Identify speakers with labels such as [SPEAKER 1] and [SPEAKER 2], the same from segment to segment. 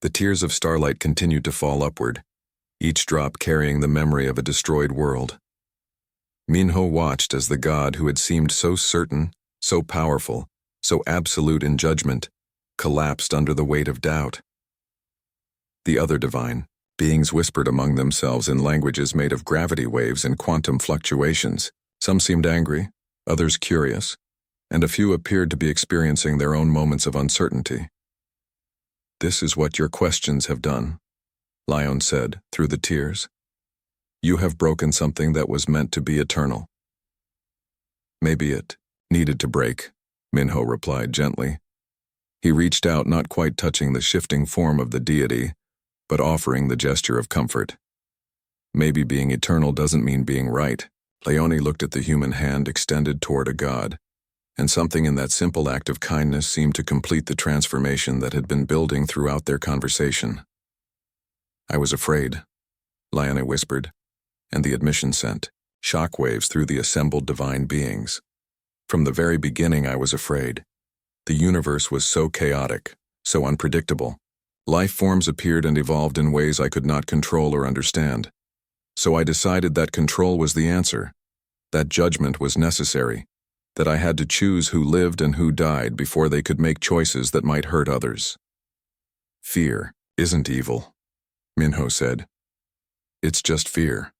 [SPEAKER 1] The tears of starlight continued to fall upward, each drop carrying the memory of a destroyed world. Minho watched as the god who had seemed so certain, so powerful, so absolute in judgment, collapsed under the weight of doubt. The other divine beings whispered among themselves in languages made of gravity waves and quantum fluctuations. Some seemed angry, others curious, and a few appeared to be experiencing their own moments of uncertainty. "This is what your questions have done," Lion said through the tears. "You have broken something that was meant to be eternal." "Maybe it needed to break," Minho replied gently. He reached out, not quite touching the shifting form of the deity, but offering the gesture of comfort. "Maybe being eternal doesn't mean being right." Leone looked at the human hand extended toward a god, and something in that simple act of kindness seemed to complete the transformation that had been building throughout their conversation. "I was afraid," Leone whispered, and the admission sent shockwaves through the assembled divine beings. "From the very beginning I was afraid. The universe was so chaotic, so unpredictable. Life forms appeared and evolved in ways I could not control or understand. So I decided that control was the answer, that judgment was necessary, that I had to choose who lived and who died before they could make choices that might hurt others." "Fear isn't evil," Minho said. "It's just fear.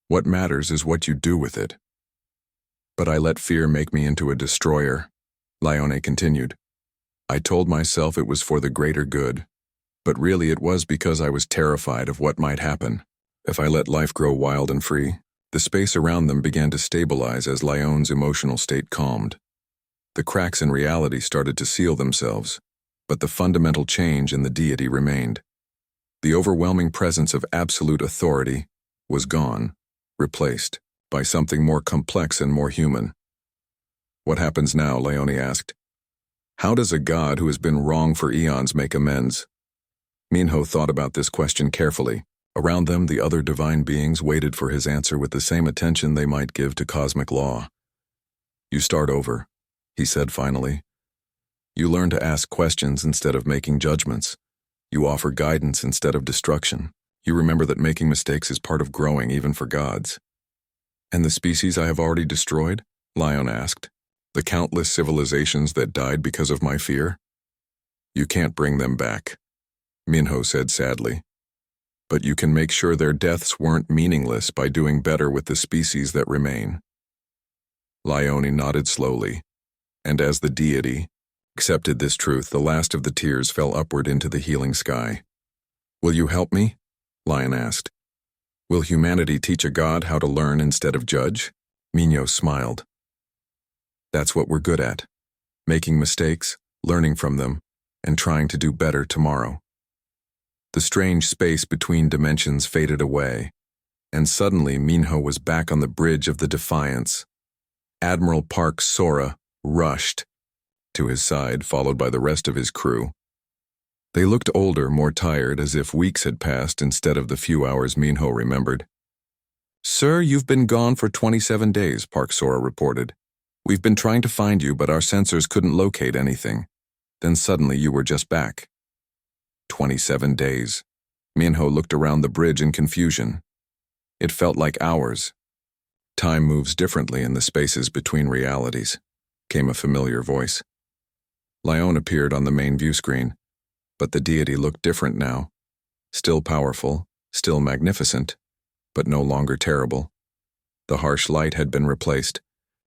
[SPEAKER 1] What matters is what you do with it." "But I let fear make me into a destroyer," Leone continued. "I told myself it was for the greater good, but really it was because I was terrified of what might happen. If I let life grow wild and free." The space around them began to stabilize as Leone's emotional state calmed. The cracks in reality started to seal themselves, but the fundamental change in the deity remained. The overwhelming presence of absolute authority was gone, replaced by something more complex and more human. "What happens now?" Leone asked. "How does a god who has been wrong for eons make amends?" Minho thought about this question carefully. Around them, the other divine beings waited for his answer with the same attention they might give to cosmic law. "You start over," he said finally. "You learn to ask questions instead of making judgments. You offer guidance instead of destruction. You remember that making mistakes is part of growing, even for gods." "And the species I have already destroyed?" Lion asked. "The countless civilizations that died because of my fear?" "You can't bring them back," Minho said sadly. "But you can make sure their deaths weren't meaningless by doing better with the species that remain." Leone nodded slowly, and as the deity accepted this truth, the last of the tears fell upward into the healing sky. "Will you help me?" Lion asked. "Will humanity teach a god how to learn instead of judge?" Minho smiled. "That's what we're good at, making mistakes, learning from them, and trying to do better tomorrow." The strange space between dimensions faded away, and suddenly Minho was back on the bridge of the Defiance. Admiral Park Sora rushed to his side, followed by the rest of his crew. They looked older, more tired, as if weeks had passed instead of the few hours Minho remembered. "Sir, you've been gone for 27 days, Park Sora reported. "We've been trying to find you, but our sensors couldn't locate anything. Then suddenly you were just back." 27 days. Minho looked around the bridge in confusion. It felt like hours. "Time moves differently in the spaces between realities," came a familiar voice. Lion appeared on the main view screen, but the deity looked different now. Still powerful, still magnificent, but no longer terrible. The harsh light had been replaced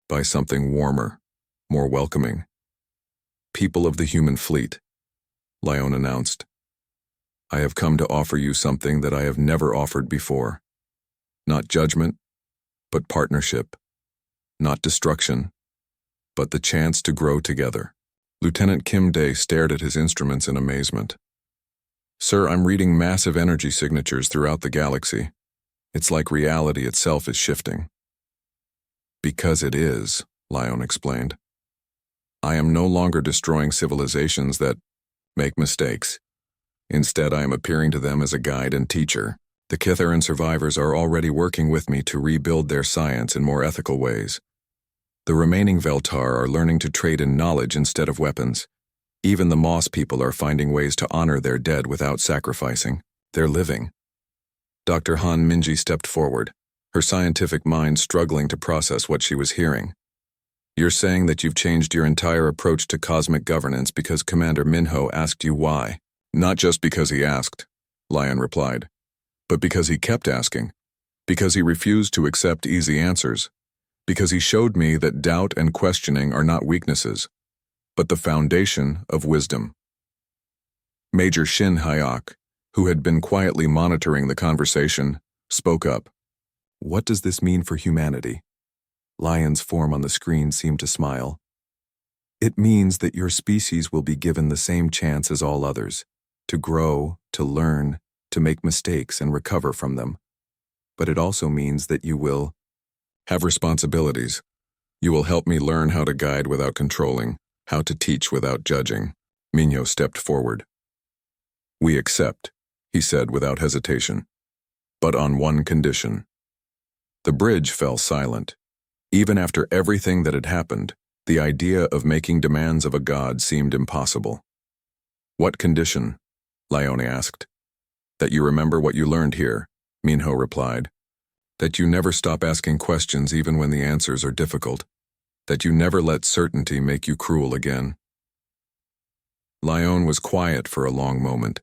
[SPEAKER 1] by something warmer, more welcoming. "People of the human fleet," Lion announced. "I have come to offer you something that I have never offered before. Not judgment, but partnership. Not destruction, but the chance to grow together." Lieutenant Kim Day stared at his instruments in amazement. "Sir, I'm reading massive energy signatures throughout the galaxy. It's like reality itself is shifting." "Because it is," Lion explained. "I am no longer destroying civilizations that make mistakes. Instead, I am appearing to them as a guide and teacher. The Kitharan survivors are already working with me to rebuild their science in more ethical ways. The remaining Veltar are learning to trade in knowledge instead of weapons. Even the moss people are finding ways to honor their dead without sacrificing. They're living. Dr. Han Minji stepped forward, her scientific mind struggling to process what she was hearing. You're saying that you've changed your entire approach to cosmic governance because Commander Minho asked you why? Not just because he asked, Lion replied, but because he kept asking, because he refused to accept easy answers, because he showed me that doubt and questioning are not weaknesses, but the foundation of wisdom. Major Shin Hyok, who had been quietly monitoring the conversation, spoke up. What does this mean for humanity? Lion's form on the screen seemed to smile. It means that your species will be given the same chance as all others, to grow, to learn, to make mistakes and recover from them. But it also means that you will have responsibilities. You will help me learn how to guide without controlling, how to teach without judging. Minho stepped forward. We accept, he said without hesitation, but on one condition. The bridge fell silent. Even after everything that had happened, the idea of making demands of a god seemed impossible. What condition? Lione asked. That you remember what you learned here, Minho replied. That you never stop asking questions even when the answers are difficult. That you never let certainty make you cruel again. Lione was quiet for a long moment.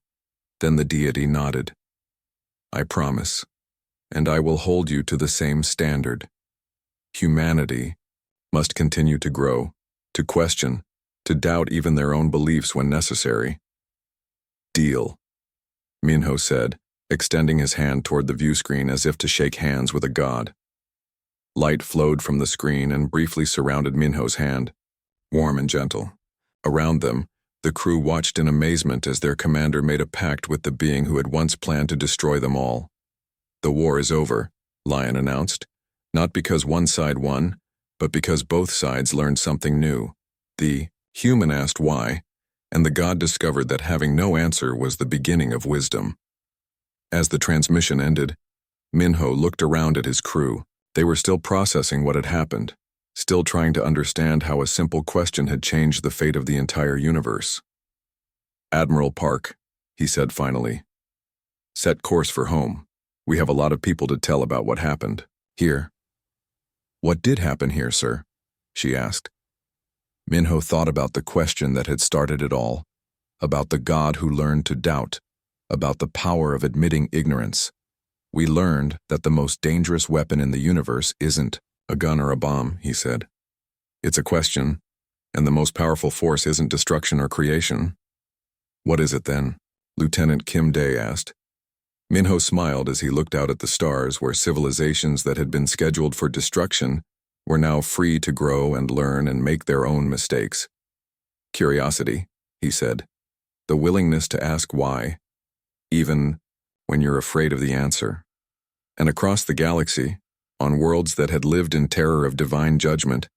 [SPEAKER 1] Then the deity nodded. I promise, and I will hold you to the same standard. Humanity must continue to grow, to question, to doubt even their own beliefs when necessary. Deal, Minho said, extending his hand toward the view screen as if to shake hands with a god. Light flowed from the screen and briefly surrounded Minho's hand, warm and gentle. Around them, the crew watched in amazement as their commander made a pact with the being who had once planned to destroy them all. The war is over, Lion announced, not because one side won, but because both sides learned something new. The human asked why, and the god discovered that having no answer was the beginning of wisdom. As the transmission ended, Minho looked around at his crew. They were still processing what had happened, still trying to understand how a simple question had changed the fate of the entire universe. Admiral Park, he said finally, set course for home. We have a lot of people to tell about what happened. Here. What did happen here, sir? She asked. Minho thought about the question that had started it all, about the god who learned to doubt, about the power of admitting ignorance. We learned that the most dangerous weapon in the universe isn't a gun or a bomb, he said. It's a question, and the most powerful force isn't destruction or creation. What is it then? Lieutenant Kim Dae asked. Minho smiled as he looked out at the stars where civilizations that had been scheduled for destruction were now free to grow and learn and make their own mistakes. Curiosity, he said. The willingness to ask why, even when you're afraid of the answer. And across the galaxy, on worlds that had lived in terror of divine judgment,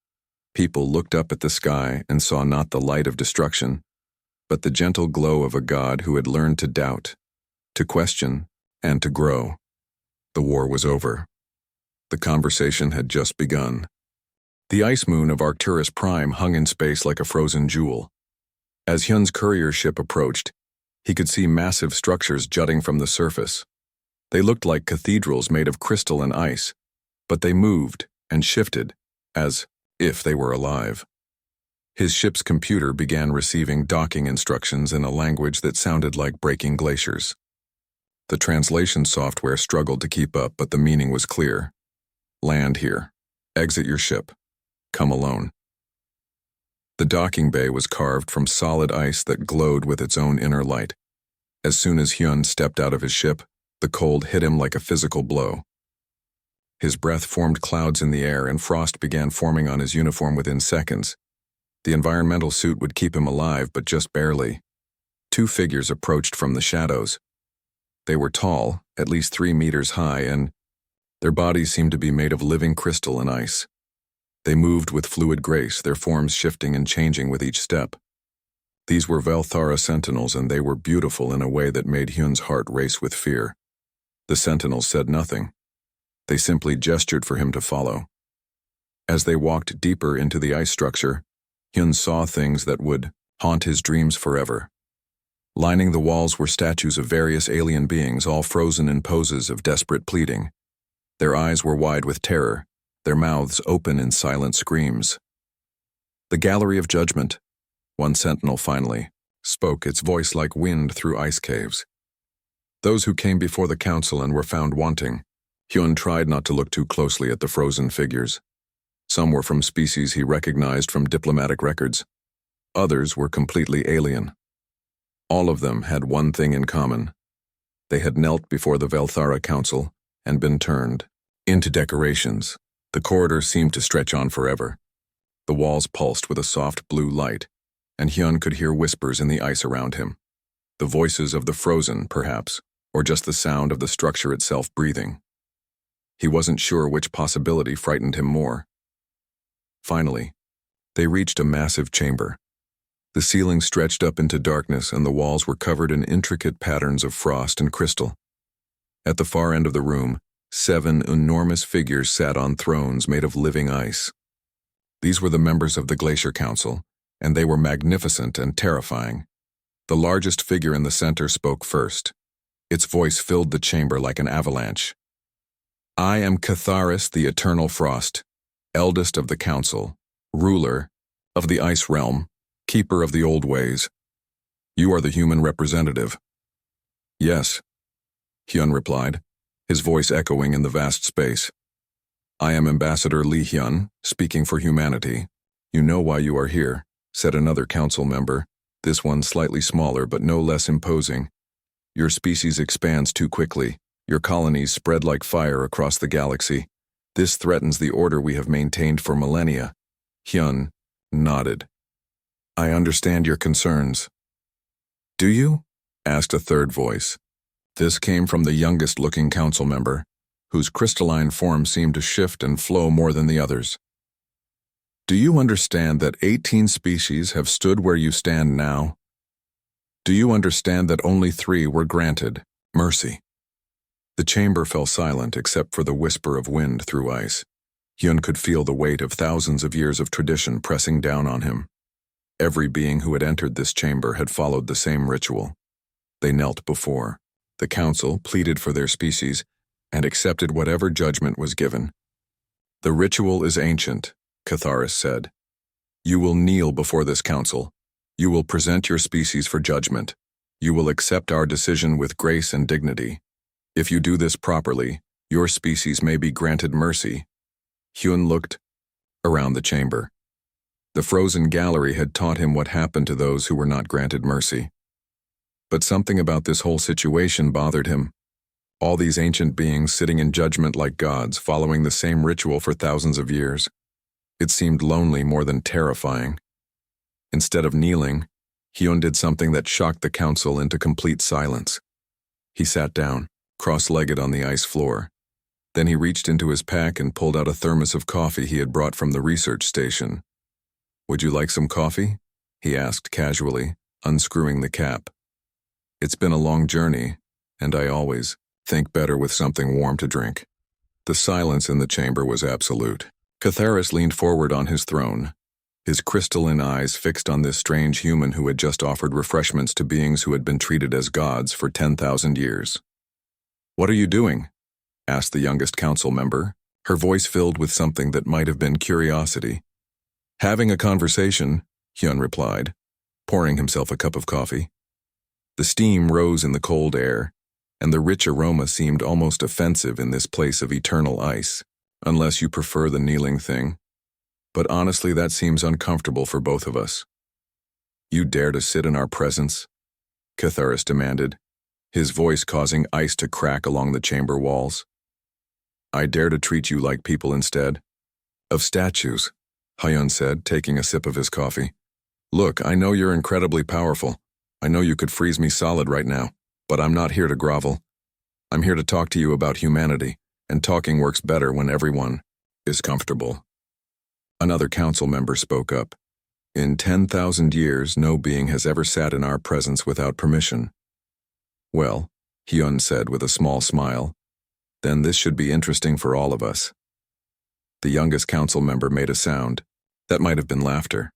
[SPEAKER 1] people looked up at the sky and saw not the light of destruction, but the gentle glow of a god who had learned to doubt, to question, and to grow. The war was over. The conversation had just begun. The ice moon of Arcturus Prime hung in space like a frozen jewel. As Hyun's courier ship approached, he could see massive structures jutting from the surface. They looked like cathedrals made of crystal and ice, but they moved and shifted, as if they were alive. His ship's computer began receiving docking instructions in a language that sounded like breaking glaciers. The translation software struggled to keep up, but the meaning was clear. Land here. Exit your ship. Come alone. The docking bay was carved from solid ice that glowed with its own inner light. As soon as Hyun stepped out of his ship, the cold hit him like a physical blow. His breath formed clouds in the air and frost began forming on his uniform within seconds. The environmental suit would keep him alive, but just barely. Two figures approached from the shadows. They were tall, at least 3 meters high, and their bodies seemed to be made of living crystal and ice. They moved with fluid grace, their forms shifting and changing with each step. These were Velthara sentinels, and they were beautiful in a way that made Hyun's heart race with fear. The sentinels said nothing. They simply gestured for him to follow. As they walked deeper into the ice structure, Hyun saw things that would haunt his dreams forever. Lining the walls were statues of various alien beings, all frozen in poses of desperate pleading. Their eyes were wide with terror, their mouths open in silent screams. "The Gallery of Judgment," one sentinel finally spoke, its voice like wind through ice caves. "Those who came before the council and were found wanting." Hyun tried not to look too closely at the frozen figures. Some were from species he recognized from diplomatic records. Others were completely alien. All of them had one thing in common. They had knelt before the Velthara Council and been turned into decorations. The corridor seemed to stretch on forever. The walls pulsed with a soft blue light, and Hyun could hear whispers in the ice around him. The voices of the frozen, perhaps, or just the sound of the structure itself breathing. He wasn't sure which possibility frightened him more. Finally, they reached a massive chamber. The ceiling stretched up into darkness and the walls were covered in intricate patterns of frost and crystal. At the far end of the room, 7 enormous figures sat on thrones made of living ice. These were the members of the Glacier Council, and they were magnificent and terrifying. The largest figure in the center spoke first. Its voice filled the chamber like an avalanche. "I am Catharis the Eternal Frost, eldest of the council, ruler of the ice realm, keeper of the old ways. You are the human representative." "Yes," Hyun replied, his voice echoing in the vast space. "I am Ambassador Lee Hyun, speaking for humanity." "You know why you are here," said another council member, this one slightly smaller but no less imposing. "Your species expands too quickly. Your colonies spread like fire across the galaxy. This threatens the order we have maintained for millennia." Hyun nodded. "I understand your concerns." "Do you?" asked a third voice. This came from the youngest-looking council member, whose crystalline form seemed to shift and flow more than the others. "Do you understand that 18 species have stood where you stand now? Do you understand that only 3 were granted mercy?" The chamber fell silent except for the whisper of wind through ice. Hyun could feel the weight of thousands of years of tradition pressing down on him. Every being who had entered this chamber had followed the same ritual. They knelt before. The council pleaded for their species and accepted whatever judgment was given. "The ritual is ancient," Catharis said. "You will kneel before this council. You will present your species for judgment. You will accept our decision with grace and dignity. If you do this properly, your species may be granted mercy." Hyun looked around the chamber. The frozen gallery had taught him what happened to those who were not granted mercy. But something about this whole situation bothered him. All these ancient beings sitting in judgment like gods, following the same ritual for thousands of years. It seemed lonely more than terrifying. Instead of kneeling, Hyun did something that shocked the council into complete silence. He sat down, cross-legged on the ice floor. Then he reached into his pack and pulled out a thermos of coffee he had brought from the research station. "Would you like some coffee?" he asked casually, unscrewing the cap. "It's been a long journey, and I always think better with something warm to drink." The silence in the chamber was absolute. Catharis leaned forward on his throne, his crystalline eyes fixed on this strange human who had just offered refreshments to beings who had been treated as gods for 10,000 years. "What are you doing?" asked the youngest council member, her voice filled with something that might have been curiosity. "Having a conversation," Hyun replied, pouring himself a cup of coffee. The steam rose in the cold air, and the rich aroma seemed almost offensive in this place of eternal ice, unless you prefer the kneeling thing. But honestly, that seems uncomfortable for both of us. "You dare to sit in our presence?" Catharis demanded, his voice causing ice to crack along the chamber walls. "I dare to treat you like people instead of statues," Hyun said, taking a sip of his coffee. "Look, I know you're incredibly powerful. I know you could freeze me solid right now, but I'm not here to grovel. I'm here to talk to you about humanity, and talking works better when everyone is comfortable." Another council member spoke up. "In 10,000 years, no being has ever sat in our presence without permission." "Well," Hyun said with a small smile, "then this should be interesting for all of us." The youngest council member made a sound. That might have been laughter.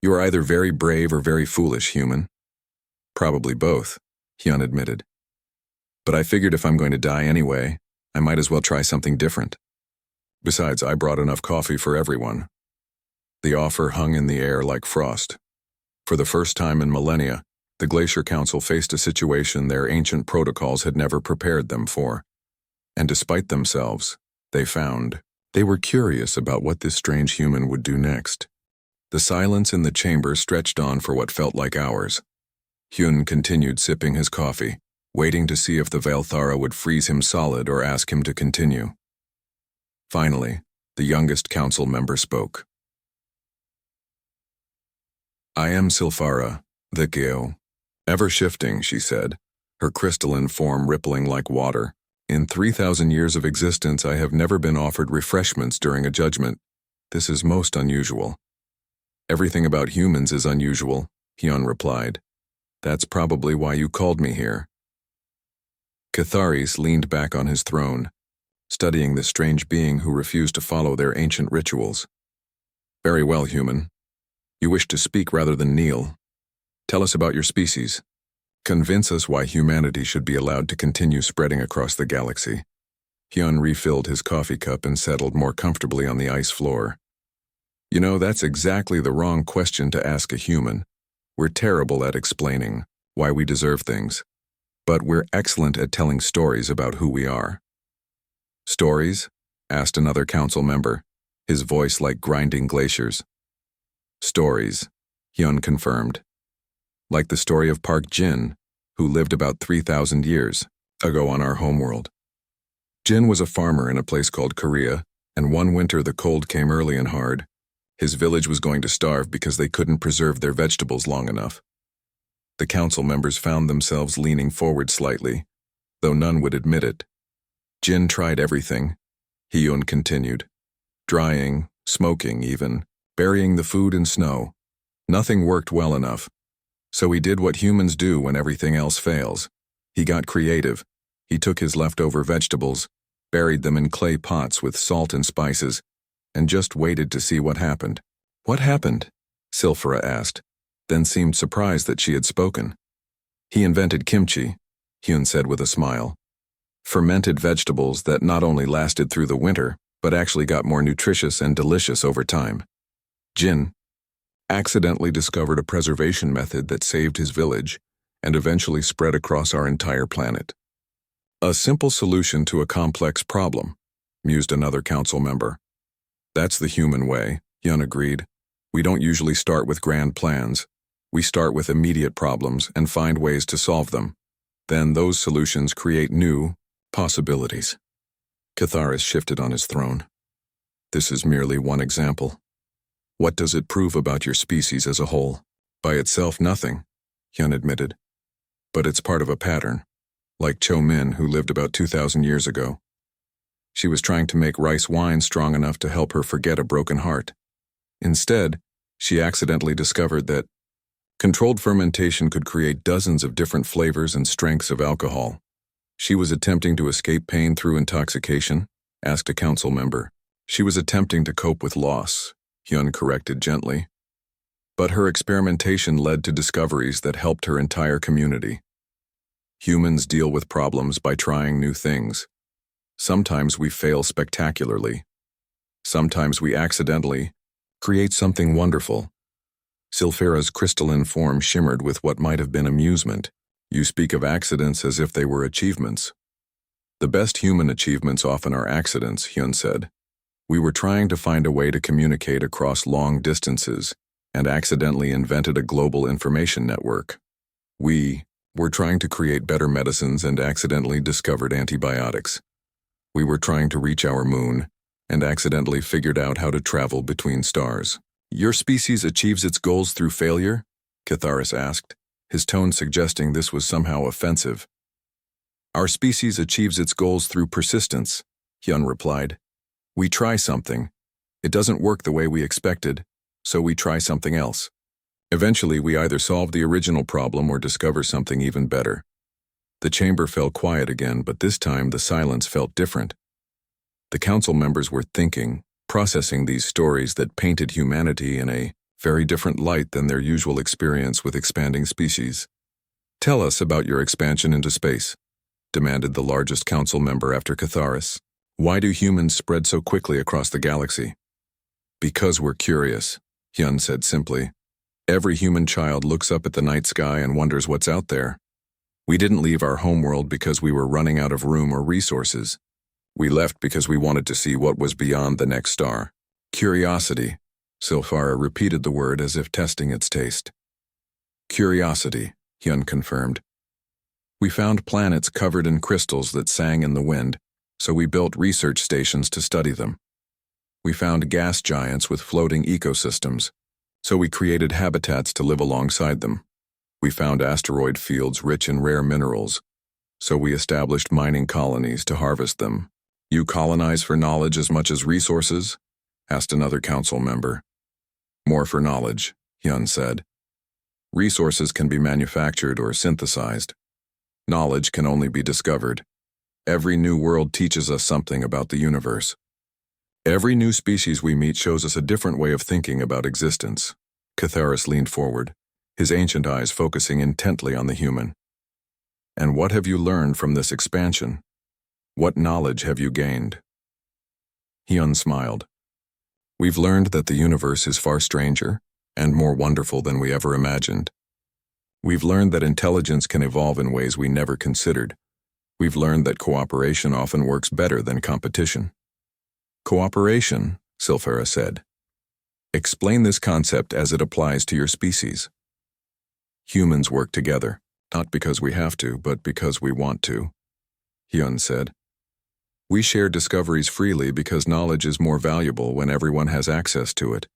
[SPEAKER 1] You are either very brave or very foolish, human. Probably both, Hyun admitted. But I figured if I'm going to die anyway, I might as well try something different. Besides, I brought enough coffee for everyone. The offer hung in the air like frost. For the first time in millennia, the Glacier Council faced a situation their ancient protocols had never prepared them for. And despite themselves, they were curious about what this strange human would do next. The silence in the chamber stretched on for what felt like hours. Hyun continued sipping his coffee, waiting to see if the Valthara would freeze him solid or ask him to continue. Finally, the youngest council member spoke. I am Silphara, the Geo. Ever shifting, she said, her crystalline form rippling like water. In 3,000 years of existence, I have never been offered refreshments during a judgment. This is most unusual. Everything about humans is unusual, Hyun replied. That's probably why you called me here. Catharis leaned back on his throne, studying the strange being who refused to follow their ancient rituals. Very well, human. You wish to speak rather than kneel. Tell us about your species. Convince us why humanity should be allowed to continue spreading across the galaxy. Hyun refilled his coffee cup and settled more comfortably on the ice floor. You know, that's exactly the wrong question to ask a human. We're terrible at explaining why we deserve things, but we're excellent at telling stories about who we are. Stories? Asked another council member, his voice like grinding glaciers. Stories, Hyun confirmed. Like the story of Park Jin, who lived about 3,000 years ago on our homeworld. Jin was a farmer in a place called Korea, and one winter the cold came early and hard. His village was going to starve because they couldn't preserve their vegetables long enough. The council members found themselves leaning forward slightly, though none would admit it. Jin tried everything, Hyun continued. Drying, smoking even, burying the food in snow. Nothing worked well enough. So he did what humans do when everything else fails. He got creative. He took his leftover vegetables, buried them in clay pots with salt and spices, and just waited to see what happened. What happened? Silphara asked, then seemed surprised that she had spoken. He invented kimchi, Hyun said with a smile. Fermented vegetables that not only lasted through the winter, but actually got more nutritious and delicious over time. Jin accidentally discovered a preservation method that saved his village and eventually spread across our entire planet. A simple solution to a complex problem, mused another council member. That's the human way, Hyun agreed. We don't usually start with grand plans. We start with immediate problems and find ways to solve them. Then those solutions create new possibilities. Catharis shifted on his throne. This is merely one example. What does it prove about your species as a whole? By itself, nothing, Hyun admitted. But it's part of a pattern, like Cho Min, who lived about 2,000 years ago. She was trying to make rice wine strong enough to help her forget a broken heart. Instead, she accidentally discovered that controlled fermentation could create dozens of different flavors and strengths of alcohol. She was attempting to escape pain through intoxication, asked a council member. She was attempting to cope with loss, Hyun corrected gently. But her experimentation led to discoveries that helped her entire community. Humans deal with problems by trying new things. Sometimes we fail spectacularly. Sometimes we accidentally create something wonderful. Silphara's crystalline form shimmered with what might have been amusement. You speak of accidents as if they were achievements. The best human achievements often are accidents, Hyun said. We were trying to find a way to communicate across long distances and accidentally invented a global information network. We were trying to create better medicines and accidentally discovered antibiotics. We were trying to reach our moon and accidentally figured out how to travel between stars. Your species achieves its goals through failure? Catharis asked, his tone suggesting this was somehow offensive. Our species achieves its goals through persistence, Hyun replied. We try something. It doesn't work the way we expected, so we try something else. Eventually, we either solve the original problem or discover something even better. The chamber fell quiet again, but this time the silence felt different. The council members were thinking, processing these stories that painted humanity in a very different light than their usual experience with expanding species. "Tell us about your expansion into space," demanded the largest council member after Catharis. "Why do humans spread so quickly across the galaxy?" "Because we're curious," Hyun said simply. "Every human child looks up at the night sky and wonders what's out there. We didn't leave our homeworld because we were running out of room or resources. We left because we wanted to see what was beyond the next star." "Curiosity," Silfara repeated the word as if testing its taste. "Curiosity," Hyun confirmed. "We found planets covered in crystals that sang in the wind, so we built research stations to study them. We found gas giants with floating ecosystems, so we created habitats to live alongside them. We found asteroid fields rich in rare minerals, so we established mining colonies to harvest them." "You colonize for knowledge as much as resources?" asked another council member. "More for knowledge," Hyun said. "Resources can be manufactured or synthesized. Knowledge can only be discovered. Every new world teaches us something about the universe. Every new species we meet shows us a different way of thinking about existence." Catharis leaned forward, his ancient eyes focusing intently on the human. "And what have you learned from this expansion? What knowledge have you gained?" Hyun smiled. "We've learned that the universe is far stranger and more wonderful than we ever imagined. We've learned that intelligence can evolve in ways we never considered. We've learned that cooperation often works better than competition." "Cooperation," Silfara said. "Explain this concept as it applies to your species." "Humans work together, not because we have to, but because we want to," Hyun said. "We share discoveries freely because knowledge is more valuable when everyone has access to it.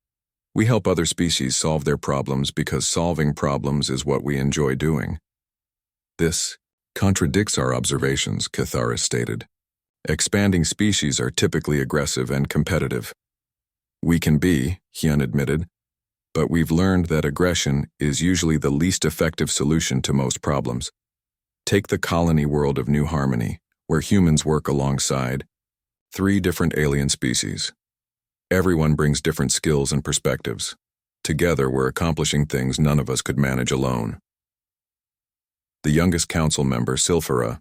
[SPEAKER 1] We help other species solve their problems because solving problems is what we enjoy doing." "This contradicts our observations," Catharis stated. "Expanding species are typically aggressive and competitive." "We can be," Hyun admitted, "but we've learned that aggression is usually the least effective solution to most problems. Take the colony world of New Harmony, where humans work alongside 3 different alien species. Everyone brings different skills and perspectives. Together, we're accomplishing things none of us could manage alone." The youngest council member, Silfara,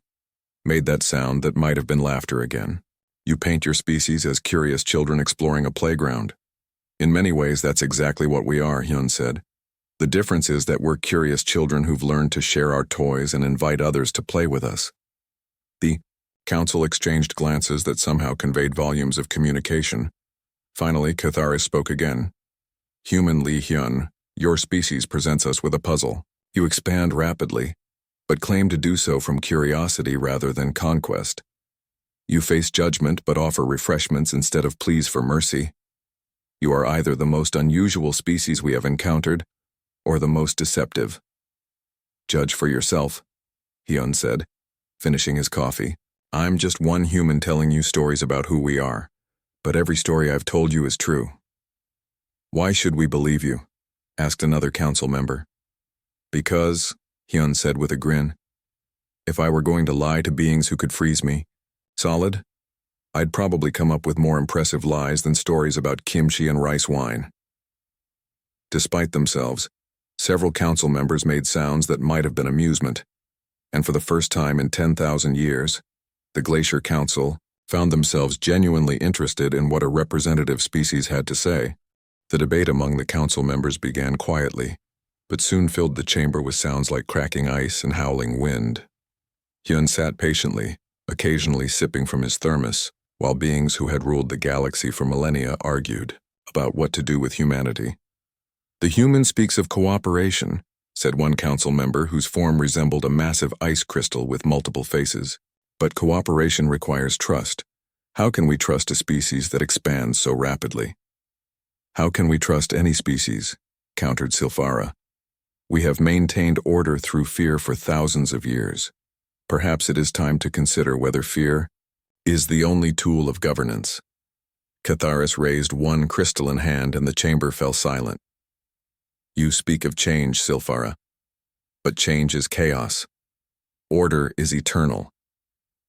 [SPEAKER 1] made that sound that might have been laughter again. "You paint your species as curious children exploring a playground." "In many ways, that's exactly what we are," Hyun said. "The difference is that we're curious children who've learned to share our toys and invite others to play with us." The council exchanged glances that somehow conveyed volumes of communication. Finally, Catharis spoke again. "Human Lee Hyun, your species presents us with a puzzle. You expand rapidly, but claim to do so from curiosity rather than conquest. You face judgment but offer refreshments instead of pleas for mercy. You are either the most unusual species we have encountered, or the most deceptive." "Judge for yourself," Hyun said, finishing his coffee. "I'm just one human telling you stories about who we are, but every story I've told you is true." "Why should we believe you?" asked another council member. "Because," Hyun said with a grin, "if I were going to lie to beings who could freeze me, solid, I'd probably come up with more impressive lies than stories about kimchi and rice wine." Despite themselves, several council members made sounds that might have been amusement, and for the first time in 10,000 years, the Glacier Council found themselves genuinely interested in what a representative species had to say. The debate among the council members began quietly, but soon filled the chamber with sounds like cracking ice and howling wind. Hyun sat patiently, occasionally sipping from his thermos, while beings who had ruled the galaxy for millennia argued about what to do with humanity. "The human speaks of cooperation," said one council member whose form resembled a massive ice crystal with multiple faces. "But cooperation requires trust. How can we trust a species that expands so rapidly?" "How can we trust any species?" countered Silfara. "We have maintained order through fear for thousands of years. Perhaps it is time to consider whether fear is the only tool of governance." Catharis raised one crystalline hand and the chamber fell silent. "You speak of change, Silfara. But change is chaos. Order is eternal.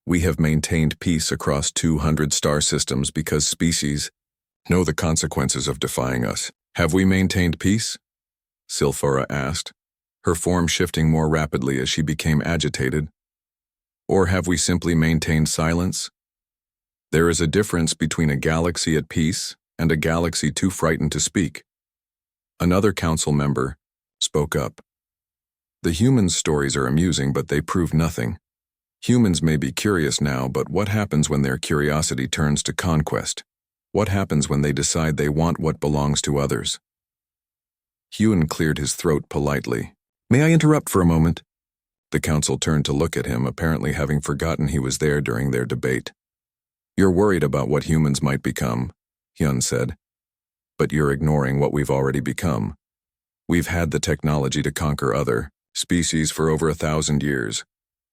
[SPEAKER 1] We have maintained peace across 200 star systems because species know the consequences of defying us. Have we maintained peace? Silphara asked, her form shifting more rapidly as she became agitated. Or have we simply maintained silence? There is a difference between a galaxy at peace and a galaxy too frightened to speak. Another council member spoke up. The humans' stories are amusing, but they prove nothing. Humans may be curious now, but what happens when their curiosity turns to conquest? What happens when they decide they want what belongs to others? Huon cleared his throat politely. May I interrupt for a moment? The council turned to look at him, apparently having forgotten he was there during their debate. You're worried about what humans might become, Huon said. But you're ignoring what we've already become. We've had the technology to conquer other species for over 1,000 years.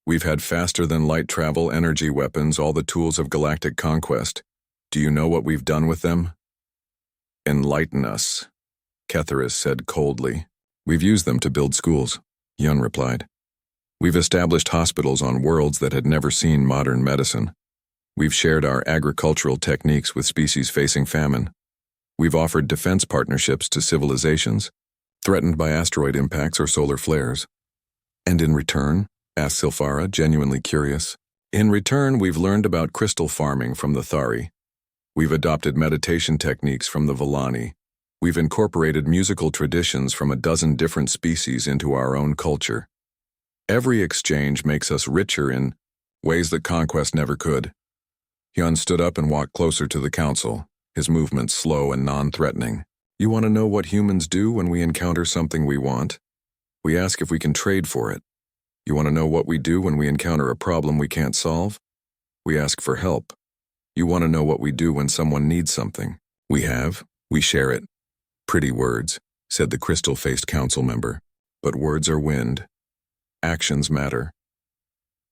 [SPEAKER 1] We've had faster-than-light travel, energy weapons, all the tools of galactic conquest. Do you know what we've done with them? Enlighten us, Ketharis said coldly. We've used them to build schools, Huon replied. We've established hospitals on worlds that had never seen modern medicine. We've shared our agricultural techniques with species facing famine. We've offered defense partnerships to civilizations threatened by asteroid impacts or solar flares. And in return, asked Silphara, genuinely curious. In return, we've learned about crystal farming from the Thari. We've adopted meditation techniques from the Villani. We've incorporated musical traditions from a dozen different species into our own culture. Every exchange makes us richer in ways that conquest never could. Huon stood up and walked closer to the council, his movements slow and non-threatening. You want to know what humans do when we encounter something we want? We ask if we can trade for it. You want to know what we do when we encounter a problem we can't solve? We ask for help. You want to know what we do when someone needs something? We share it. Pretty words, said the crystal-faced council member. But words are wind. Actions matter.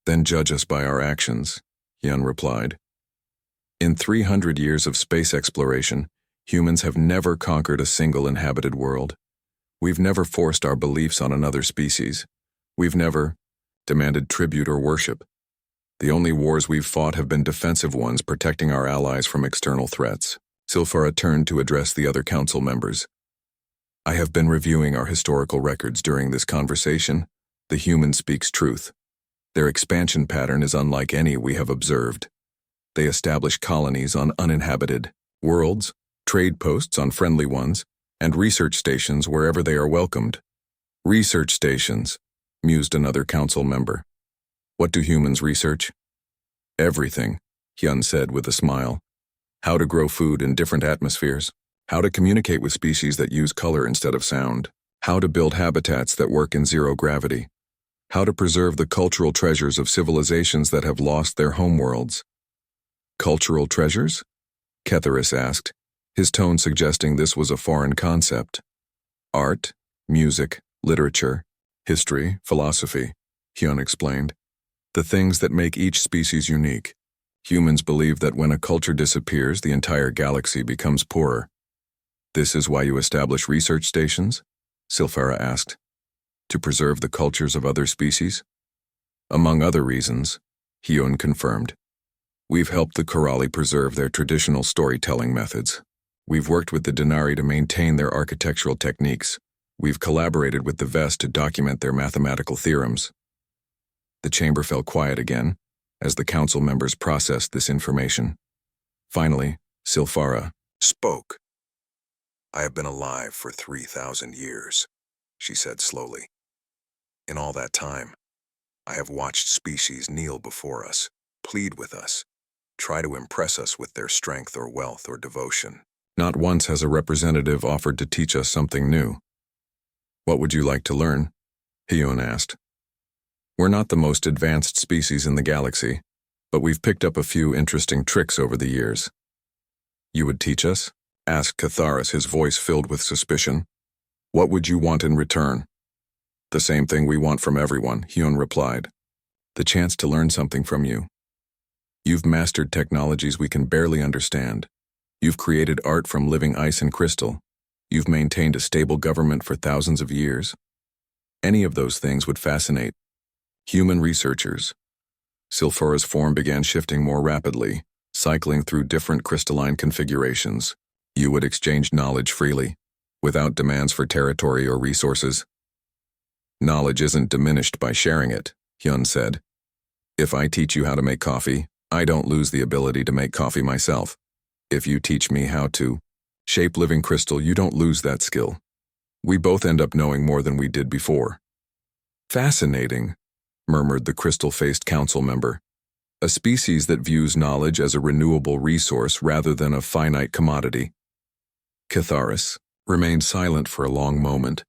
[SPEAKER 1] Then judge us by our actions, Huon replied. In 300 years of space exploration, humans have never conquered a single inhabited world. We've never forced our beliefs on another species. We've never demanded tribute or worship. The only wars we've fought have been defensive ones, protecting our allies from external threats. Silphara turned to address the other council members. I have been reviewing our historical records during this conversation. The human speaks truth. Their expansion pattern is unlike any we have observed. They establish colonies on uninhabited worlds, trade posts on friendly ones, and research stations wherever they are welcomed. Research stations, mused another council member. What do humans research? Everything, Huon said with a smile. How to grow food in different atmospheres. How to communicate with species that use color instead of sound. How to build habitats that work in zero gravity. How to preserve the cultural treasures of civilizations that have lost their homeworlds. Cultural treasures? Ketharis asked, his tone suggesting this was a foreign concept. Art, music, literature, history, philosophy, Huon explained. The things that make each species unique. Humans believe that when a culture disappears, the entire galaxy becomes poorer. This is why you establish research stations? Silphara asked. To preserve the cultures of other species? Among other reasons, Huon confirmed. We've helped the Coralli preserve their traditional storytelling methods. We've worked with the Denari to maintain their architectural techniques. We've collaborated with the Vest to document their mathematical theorems. The chamber fell quiet again, as the council members processed this information. Finally, Silphara spoke. I have been alive for 3,000 years, she said slowly. In all that time, I have watched species kneel before us, plead with us, try to impress us with their strength or wealth or devotion. Not once has a representative offered to teach us something new. What would you like to learn? Huon asked. We're not the most advanced species in the galaxy, but we've picked up a few interesting tricks over the years. You would teach us? Asked Ketharis, his voice filled with suspicion. What would you want in return? The same thing we want from everyone, Huon replied. The chance to learn something from you. You've mastered technologies we can barely understand. You've created art from living ice and crystal. You've maintained a stable government for thousands of years. Any of those things would fascinate human researchers. Silphara's form began shifting more rapidly, cycling through different crystalline configurations. You would exchange knowledge freely. without demands for territory or resources. Knowledge isn't diminished by sharing it, Hyun said. If I teach you how to make coffee, I don't lose the ability to make coffee myself. If you teach me how to shape living crystal, you don't lose that skill. We both end up knowing more than we did before. Fascinating, murmured the crystal-faced council member. A species that views knowledge as a renewable resource rather than a finite commodity. Catharis remained silent for a long moment,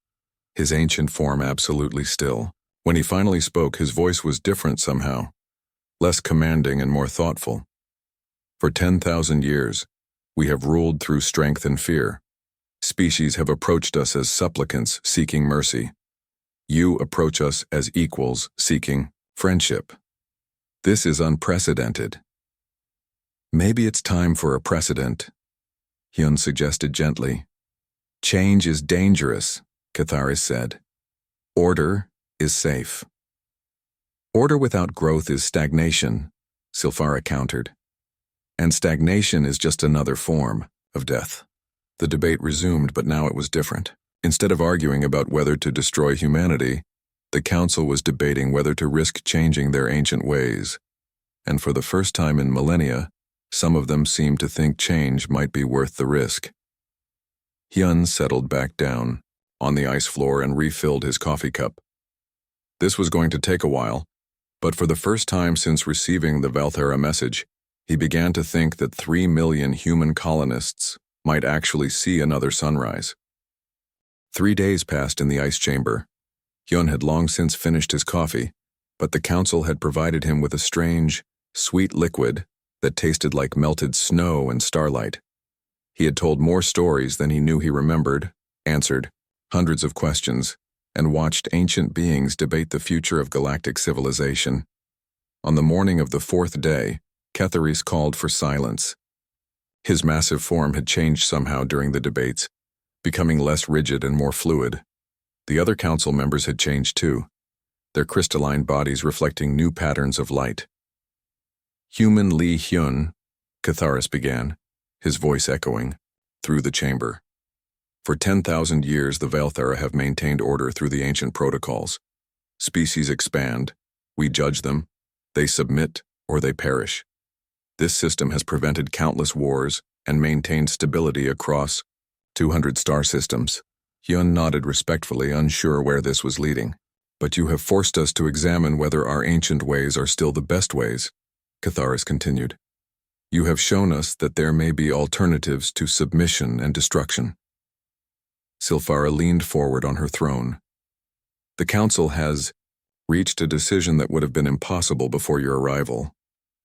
[SPEAKER 1] his ancient form absolutely still. When he finally spoke, his voice was different somehow, less commanding and more thoughtful. For 10,000 years, we have ruled through strength and fear. Species have approached us as supplicants seeking mercy. You approach us as equals seeking friendship. This is unprecedented. Maybe it's time for a precedent, Hyun suggested gently. Change is dangerous, Catharis said. Order is safe. Order without growth is stagnation, Silphara countered. And stagnation is just another form of death. The debate resumed, but now it was different. Instead of arguing about whether to destroy humanity, the council was debating whether to risk changing their ancient ways. And for the first time in millennia, some of them seemed to think change might be worth the risk. Hyun settled back down on the ice floor and refilled his coffee cup. This was going to take a while, but for the first time since receiving the Valthera message, he began to think that 3 million human colonists might actually see another sunrise. 3 days passed in the ice chamber. Hyun had long since finished his coffee, but the council had provided him with a strange, sweet liquid that tasted like melted snow and starlight. He had told more stories than he knew he remembered, answered hundreds of questions, and watched ancient beings debate the future of galactic civilization. On the morning of the 4th day, Catharis called for silence. His massive form had changed somehow during the debates, becoming less rigid and more fluid. The other council members had changed too, their crystalline bodies reflecting new patterns of light. Human Lee Hyun, Catharis began, his voice echoing through the chamber. For 10,000 years, the Valthera have maintained order through the ancient protocols. Species expand, we judge them, they submit, or they perish. This system has prevented countless wars and maintained stability across 200 star systems. Hyun nodded respectfully, unsure where this was leading. But you have forced us to examine whether our ancient ways are still the best ways, Catharis continued. You have shown us that there may be alternatives to submission and destruction. Silphara leaned forward on her throne. The council has reached a decision that would have been impossible before your arrival.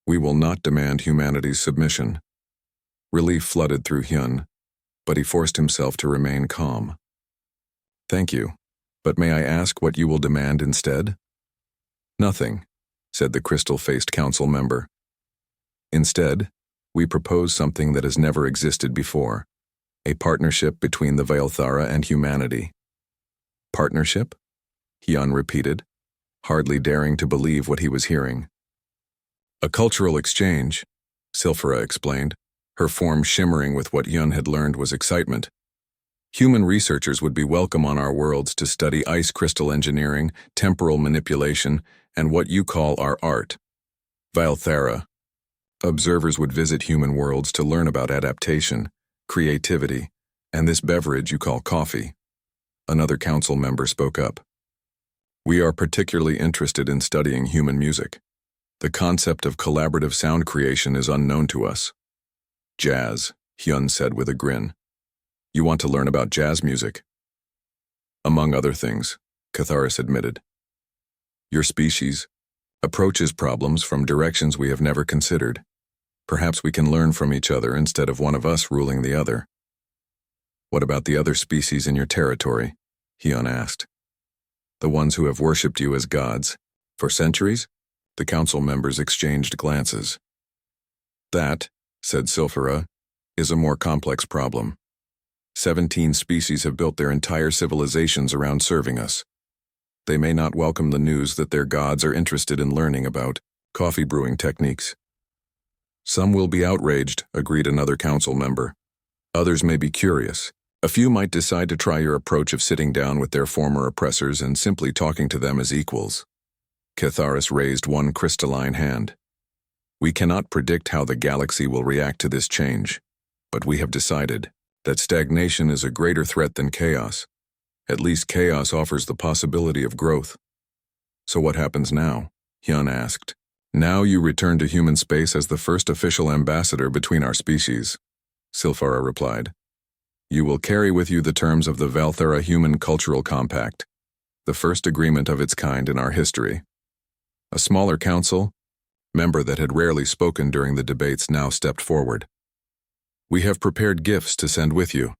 [SPEAKER 1] We will not demand humanity's submission. Relief flooded through Hyun, but he forced himself to remain calm. Thank you, but may I ask what you will demand instead? Nothing, said the crystal-faced council member. Instead, we propose something that has never existed before, a partnership between the Valthera and humanity. Partnership? Hyun repeated, hardly daring to believe what he was hearing. A cultural exchange, Silphara explained, her form shimmering with what Hyun had learned was excitement. Human researchers would be welcome on our worlds to study ice crystal engineering, temporal manipulation, and what you call our art. Valthera. Observers would visit human worlds to learn about adaptation, creativity, and this beverage you call coffee. Another council member spoke up. We are particularly interested in studying human music. The concept of collaborative sound creation is unknown to us. Jazz, Hyun said with a grin. You want to learn about jazz music? Among other things, Catharis admitted. Your species approaches problems from directions we have never considered. Perhaps we can learn from each other instead of one of us ruling the other. What about the other species in your territory? Hyun asked. The ones who have worshipped you as gods. For centuries? The council members exchanged glances. That, said Silphara, is a more complex problem. 17 species have built their entire civilizations around serving us. They may not welcome the news that their gods are interested in learning about coffee brewing techniques. Some will be outraged, agreed another council member. Others may be curious, A few might decide to try your approach of sitting down with their former oppressors and simply talking to them as equals. Catharis raised one crystalline hand. We cannot predict how the galaxy will react to this change, but we have decided that stagnation is a greater threat than chaos. At least chaos offers the possibility of growth. So what happens now? Hyun asked. Now you return to human space as the first official ambassador between our species, Silfara replied. You will carry with you the terms of the Valthera Human Cultural Compact, the first agreement of its kind in our history. A smaller council, member that had rarely spoken during the debates, now stepped forward. We have prepared gifts to send with you,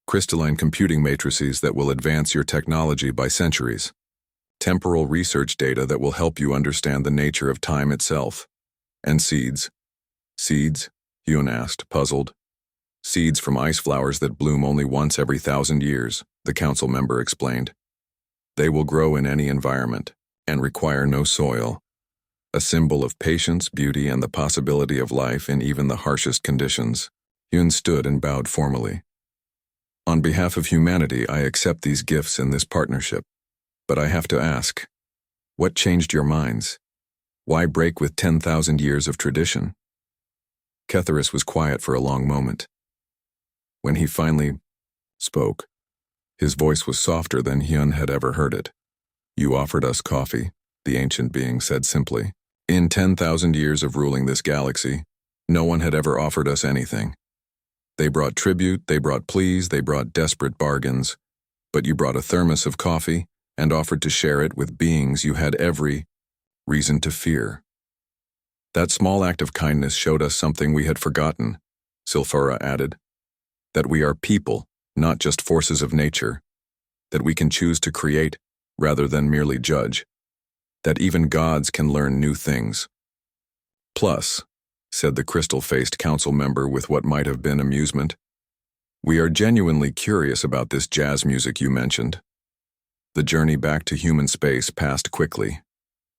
[SPEAKER 1] crystalline computing matrices that will advance your technology by centuries, temporal research data that will help you understand the nature of time itself, and seeds. Seeds? Hyun asked, puzzled. Seeds from ice flowers that bloom only once every 1,000 years, the council member explained. They will grow in any environment and require no soil, a symbol of patience, beauty, and the possibility of life in even the harshest conditions. Hyun stood and bowed formally. On behalf of humanity, I accept these gifts in this partnership. But I have to ask, what changed your minds? Why break with 10,000 years of tradition? Catharis was quiet for a long moment. When he finally spoke, his voice was softer than Hyun had ever heard it. You offered us coffee, the ancient being said simply. In 10,000 years of ruling this galaxy, no one had ever offered us anything. They brought tribute, they brought pleas, they brought desperate bargains, but you brought a thermos of coffee and offered to share it with beings you had every reason to fear. That small act of kindness showed us something we had forgotten, Silfara added, that we are people, not just forces of nature, that we can choose to create rather than merely judge, that even gods can learn new things. Plus, said the crystal-faced council member with what might have been amusement, we are genuinely curious about this jazz music you mentioned. The journey back to human space passed quickly.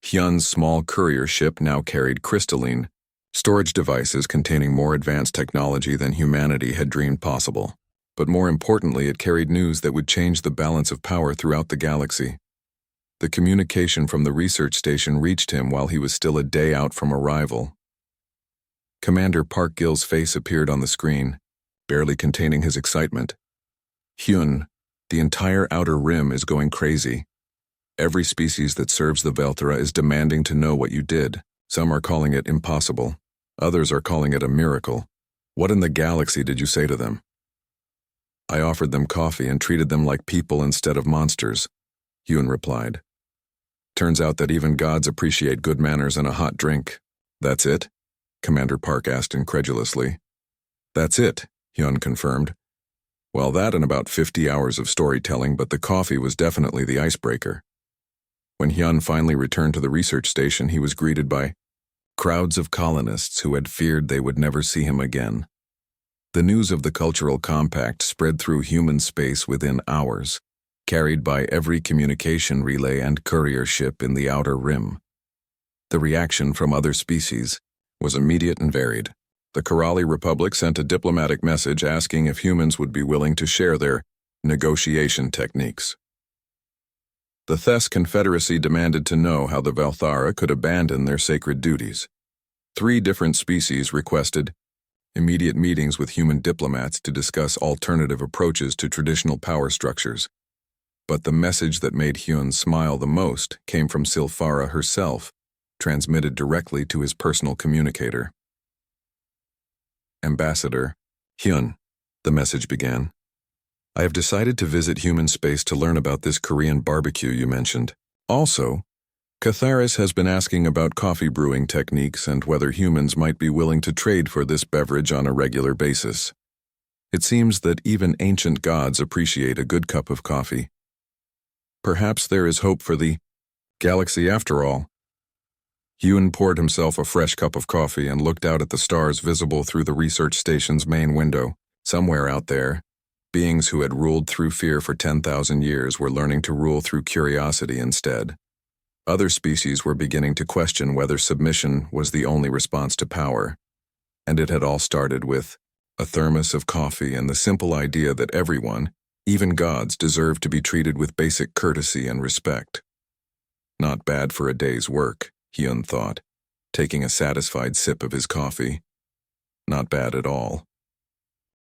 [SPEAKER 1] Hyun's small courier ship now carried crystalline storage devices containing more advanced technology than humanity had dreamed possible. But more importantly, it carried news that would change the balance of power throughout the galaxy. The communication from the research station reached him while he was still a day out from arrival. Commander Park Gill's face appeared on the screen, barely containing his excitement. Hyun, the entire outer rim is going crazy. Every species that serves the Valthera is demanding to know what you did. Some are calling it impossible. Others are calling it a miracle. What in the galaxy did you say to them? I offered them coffee and treated them like people instead of monsters, Hyun replied. Turns out that even gods appreciate good manners and a hot drink. That's it? Commander Park asked incredulously. That's it, Hyun confirmed. Well, that and about 50 hours of storytelling, but the coffee was definitely the icebreaker. When Hyun finally returned to the research station, he was greeted by crowds of colonists who had feared they would never see him again. The news of the cultural compact spread through human space within hours, carried by every communication relay and courier ship in the outer rim. The reaction from other species was immediate and varied. The Karali Republic sent a diplomatic message asking if humans would be willing to share their negotiation techniques. The Thes Confederacy demanded to know how the Valthara could abandon their sacred duties. 3 different species requested immediate meetings with human diplomats to discuss alternative approaches to traditional power structures. But the message that made Hyun smile the most came from Silfara herself, transmitted directly to his personal communicator. Ambassador, Hyun, the message began. I have decided to visit human space to learn about this Korean barbecue you mentioned. Also, Catharis has been asking about coffee brewing techniques and whether humans might be willing to trade for this beverage on a regular basis. It seems that even ancient gods appreciate a good cup of coffee. Perhaps there is hope for the galaxy after all. Hyun poured himself a fresh cup of coffee and looked out at the stars visible through the research station's main window. Somewhere out there, beings who had ruled through fear for 10,000 years were learning to rule through curiosity instead. Other species were beginning to question whether submission was the only response to power, and it had all started with A thermos of coffee and the simple idea that everyone, even gods, deserve to be treated with basic courtesy and respect. Not bad for a day's work, Hyun thought, taking a satisfied sip of his coffee. Not bad at all.